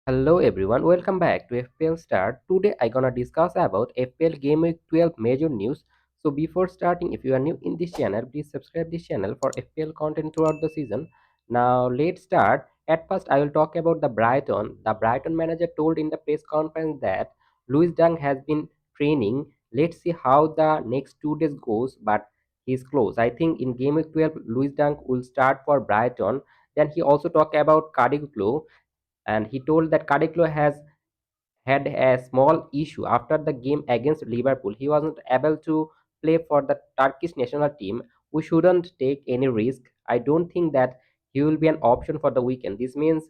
Hello everyone, welcome back to FPL STAR. Today I gonna discuss about FPL Gameweek 12 major news. So before starting, if you are new in this channel, please subscribe this channel for FPL content throughout the season. Now let's start. At first I will talk about the Brighton. The Brighton manager told in the press conference that Louis Dunk has been training. Let's see how the next 2 days goes, but he's close. I think in Gameweek 12 Louis Dunk will start for Brighton. Then he also talked about Cardiff and he told that Kadeklo has had a small issue after the game against Liverpool. He wasn't able to play for the Turkish national team. We shouldn't take any risk. I don't think that he will be an option for the weekend. This means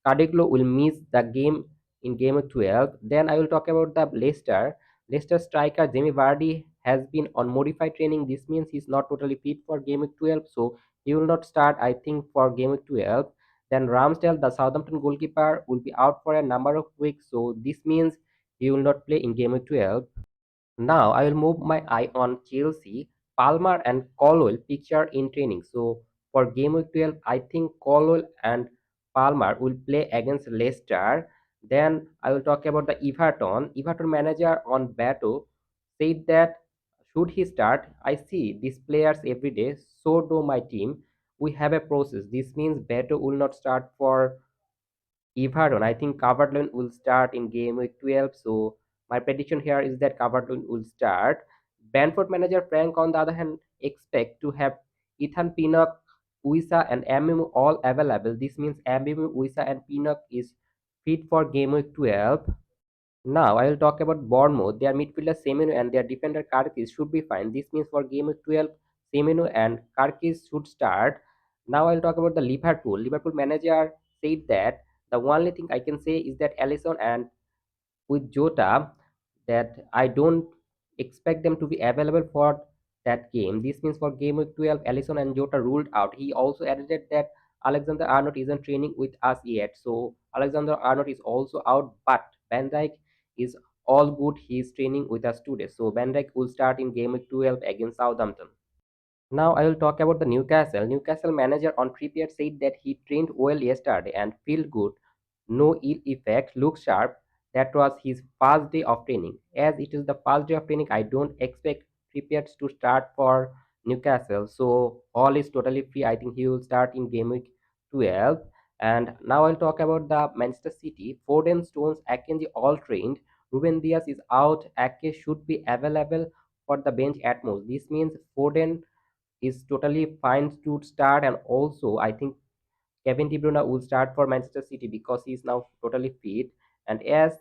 Kadeklo will miss the game in game 12. Then I will talk about the Leicester. Leicester striker Jamie Vardy has been on modified training. This means he's not totally fit for game 12. So he will not start, I think, for game 12. Then Ramsdale, the Southampton goalkeeper, will be out for a number of weeks. So this means he will not play in game 12. Now I will move my eye on Chelsea. Palmer and Colwell picture in training. So for game week 12, I think Colwell and Palmer will play against Leicester. Then I will talk about the Everton. Everton manager on Bato said that should he start, I see these players every day. So do my team. We have a process. This means Bato will not start for Everton. I think Calvert-Lewin will start in game week 12. So my prediction here is that Calvert-Lewin will start. Brentford manager Frank, on the other hand, expect to have Ethan Pinnock, Wissa, and Amimu all available. This means Amimu, Wissa, and Pinnock is fit for game week 12. Now I will talk about Bournemouth. Their midfielder Semeno and their defender Karkis should be fine. This means for game week 12, Semeno and Karkis should start. Now I'll talk about the Liverpool. Liverpool manager said that the only thing I can say is that Alisson and with Jota, that I don't expect them to be available for that game. This means for game week 12, Alisson and Jota ruled out. He also added that Alexander Arnold isn't training with us yet. So Alexander Arnold is also out, but Van Dijk is all good. He is training with us today. So Van Dijk will start in game week 12 against Southampton. Now I will talk about the Newcastle. Newcastle manager on Trippier said that he trained well yesterday and feel good. No ill effect, looks sharp. That was his first day of training. As it is the first day of training, I don't expect Trippier to start for Newcastle. So all is totally free. I think he will start in game week 12. And now I'll talk about the Manchester City. Foden, Stones, Akanji all trained. Ruben Diaz is out. Ake should be available for the bench at most. This means Foden is totally fine to start, and also I think Kevin De Bruyne will start for Manchester City because he is now totally fit. And as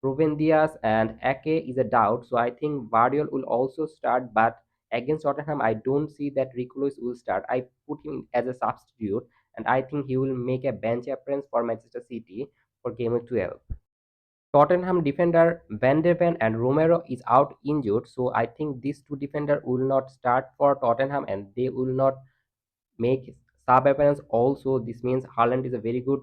Ruben Diaz and Ake is a doubt, so I think Vardiol will also start. But against Tottenham, I don't see that Ricolos will start. I put him as a substitute, and I think he will make a bench appearance for Manchester City for game of 12. Tottenham defender Van de Ven and Romero is out injured, so I think these two defenders will not start for Tottenham, and they will not make sub appearance also. This means Haaland is a very good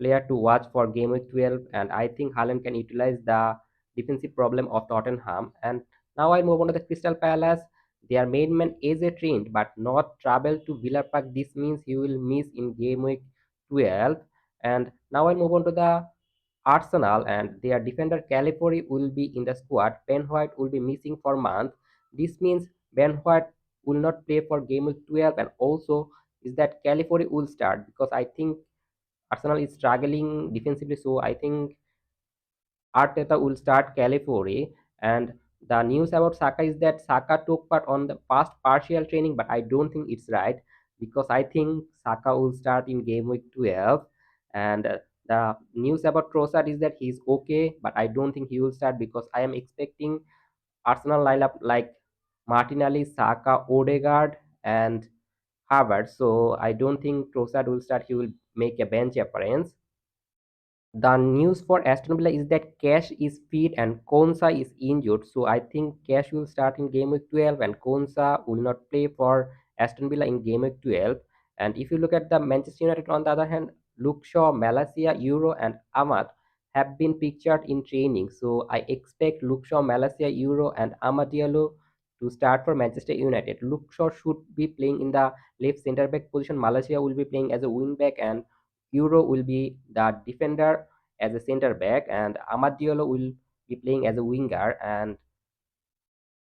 player to watch for game week 12, and I think Haaland can utilize the defensive problem of Tottenham. And now I move on to the Crystal Palace. Their main man is a trained but not travel to Villa Park. This means he will miss in game week 12. And now I move on to the Arsenal, and their defender Calipari will be in the squad. Ben White will be missing for a month. This means Ben White will not play for game week 12, and also is that Calipari will start because I think Arsenal is struggling defensively. So I think Arteta will start California. And the news about Saka is that Saka took part on the past partial training, but I don't think it's right because I think Saka will start in game week 12. And the news about Trossard is that he's okay, but I don't think he will start because I am expecting Arsenal lineup like Martinelli, Saka, Odegaard, and Harvard. So I don't think Trossard will start. He will make a bench appearance. The news for Aston Villa is that Cash is fit and Konsa is injured. So I think Cash will start in game week 12 and Konsa will not play for Aston Villa in game week 12. And if you look at the Manchester United on the other hand, Luke Shaw, Malaysia, Euro, and Ahmad have been pictured in training. So I expect Luke Shaw, Malaysia, Euro, and Ahmad Diallo to start for Manchester United. Luke Shaw should be playing in the left centre back position. Malaysia will be playing as a wing back, and Euro will be the defender as a center back, and Amad Diallo will be playing as a winger. And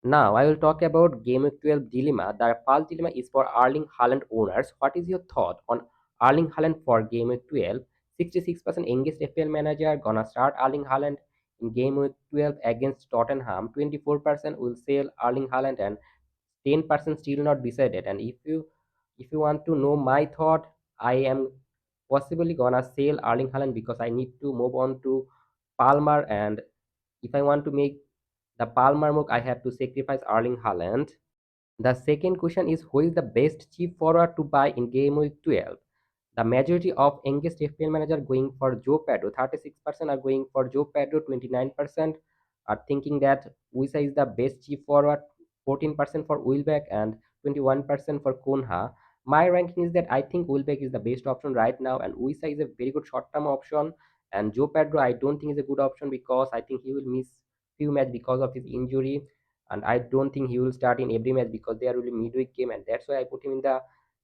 now I will talk about Game Week 12 dilemma. The first dilemma is for Erling Haaland owners. What is your thought on Erling Haaland for Game Week 12? 66% engaged FPL manager gonna start Erling Haaland in Game Week 12 against Tottenham. 24% will sell Erling Haaland, and 10% still not decided. And if you want to know my thought, I am possibly gonna sell Erling Haaland because I need to move on to Palmer, and if I want to make the Palmer move, I have to sacrifice Erling Haaland. The second question is, who is the best cheap forward to buy in game week 12? The majority of engaged FPL manager going for Joe Pedro. 36% are going for Joe Pedro, 29% are thinking that Wisa is the best cheap forward, 14% for Wilbeck, and 21% for Kunha. My ranking is that I think Wilbeck is the best option right now, and Wisa is a very good short term option. And Joe Pedro, I don't think is a good option because I think he will miss few matches because of his injury, and I don't think he will start in every match because they are really midweek game, and that's why I put him in the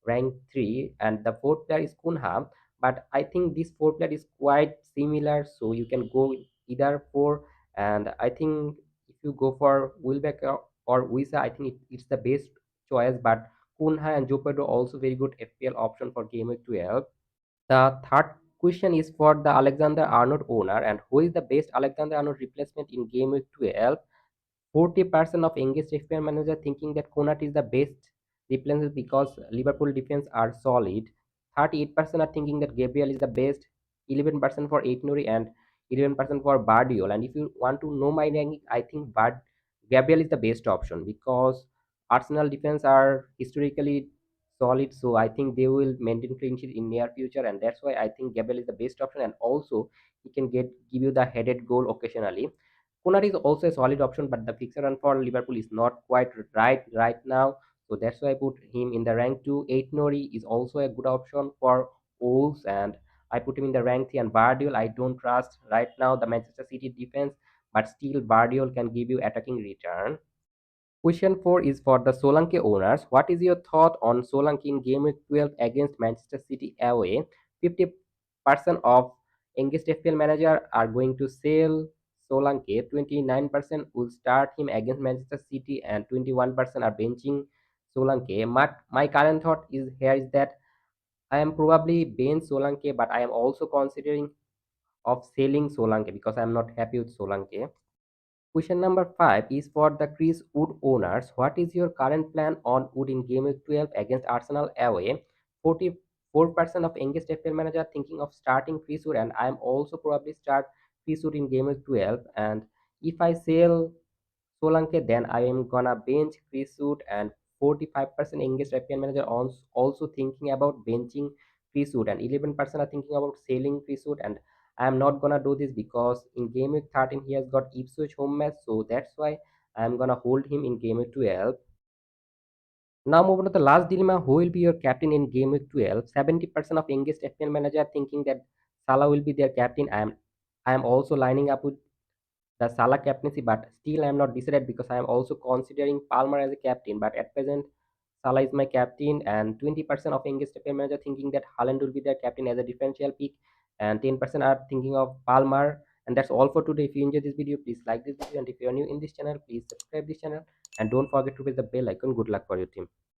rank 3. And the fourth player is Kunha, but I think this fourth player is quite similar, so you can go with either four. And I think if you go for Wilbeck or Wisa, I think it's the best choice. But Kunha and Joe Pedro also very good FPL option for game week 12. The third question is for the Alexander Arnold owner, and who is the best Alexander Arnold replacement in game week 12? 40% of engaged FPL manager thinking that Konat is the best replacement because Liverpool defense are solid. 38% are thinking that Gabriel is the best. 11% for Aitnuri, and 11% for Bardiol. And if you want to know my ranking, I think Gabriel is the best option because Arsenal defense are historically solid. So I think they will maintain clean sheet in near future, and that's why I think Gabriel is the best option. And also he can give you the headed goal occasionally. Konate is also a solid option, but the fixture run for Liverpool is not quite right now. So that's why I put him in the rank 2. 8 Nori is also a good option for Wolves, and I put him in the rank 3. And Bardiol, I don't trust right now the Manchester City defense, but still Bardiol can give you attacking return. Question 4 is for the Solanke owners. What is your thought on Solanke in Game Week 12 against Manchester City away? 50% of engaged FPL manager are going to sell Solanke. 29% will start him against Manchester City, and 21% are benching Solanke. My current thought is here is that I am probably bench Solanke, but I am also considering of selling Solanke because I am not happy with Solanke. Question number 5 is for the Chris Wood owners. What is your current plan on Wood in Game Week 12 against Arsenal away? 44% of engaged FPL manager thinking of starting Chris Wood, and I am also probably start Chris Wood in Game Week 12. And if I sell Solanke, then I am gonna bench Chris Wood, and 45% engaged FPL manager also thinking about benching Chris Wood, and 11% are thinking about selling Chris Wood. And I am not gonna do this because in game week 13 he has got Ipswich home match, so that's why I am gonna hold him in game week 12. Now move on to the last dilemma. Who will be your captain in game week 12? 70% of engaged FPL manager thinking that Salah will be their captain. I am also lining up with the Salah captaincy, but still I am not decided because I am also considering Palmer as a captain. But at present, Salah is my captain, and 20% of engaged FPL manager thinking that Haaland will be their captain as a differential pick, and 10% are thinking of Palmer. And that's all for today. If you enjoyed this video, please like this video, and if you are new in this channel, please subscribe this channel, and don't forget to press the bell icon. Good luck for your team.